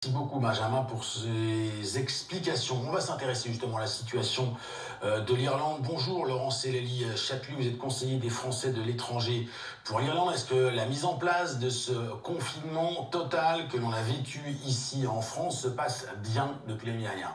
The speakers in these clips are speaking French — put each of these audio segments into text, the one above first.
Merci beaucoup Benjamin pour ces explications. On va s'intéresser justement à la situation de l'Irlande. Bonjour Laurence Célely-Chaput, vous êtes conseiller des Français de l'étranger pour l'Irlande. Est-ce que la mise en place de ce confinement total que l'on a vécu ici en France se passe bien depuis la mi-année?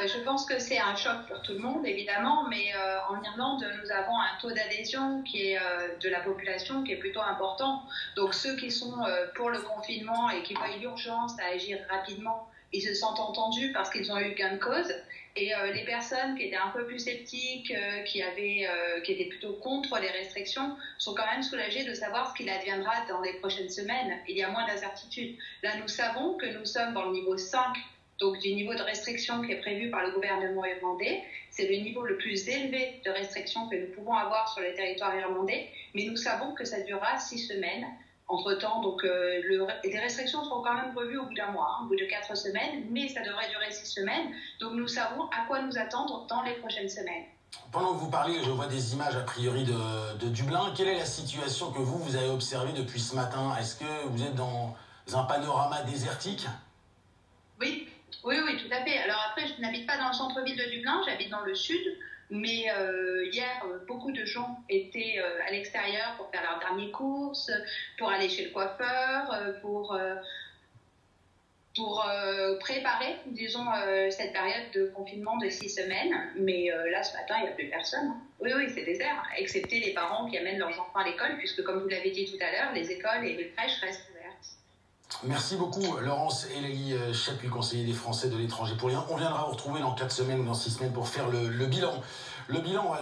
Je pense que c'est un choc pour tout le monde, évidemment, mais en Irlande, nous avons un taux d'adhésion qui est de la population qui est plutôt important. Donc ceux qui sont pour le confinement et qui voient l'urgence à agir rapidement, ils se sentent entendus parce qu'ils ont eu gain de cause. Et les personnes qui étaient un peu plus sceptiques, qui étaient plutôt contre les restrictions, sont quand même soulagées de savoir ce qu'il adviendra dans les prochaines semaines. Il y a moins d'incertitudes. Là, nous savons que nous sommes dans le niveau 5, donc du niveau de restriction qui est prévu par le gouvernement irlandais. C'est le niveau le plus élevé de restriction que nous pouvons avoir sur le territoire irlandais, mais nous savons que ça durera 6 semaines. Entre-temps, donc, les restrictions seront quand même revues au bout d'un mois, au bout de 4 semaines, mais ça devrait durer 6 semaines. Donc nous savons à quoi nous attendre dans les prochaines semaines. Pendant que vous parlez, je vois des images a priori de Dublin. Quelle est la situation que vous avez observée depuis ce matin? Est-ce que vous êtes dans un panorama désertique? Oui, oui, tout à fait. Alors après, je n'habite pas dans le centre-ville de Dublin, j'habite dans le sud, mais hier, beaucoup de gens étaient à l'extérieur pour faire leurs dernières courses, pour aller chez le coiffeur, pour préparer, disons, cette période de confinement de 6 semaines. Mais là, ce matin, il n'y a plus personne. Oui, c'est désert, excepté les parents qui amènent leurs enfants à l'école, puisque comme vous l'avez dit tout à l'heure, les écoles et les crèches restent ouvertes. Merci beaucoup Laurence Célely-Chaput, conseiller des Français de l'étranger pour l'Irlande. On viendra vous retrouver dans 4 semaines ou dans 6 semaines pour faire le bilan. Le bilan, on va le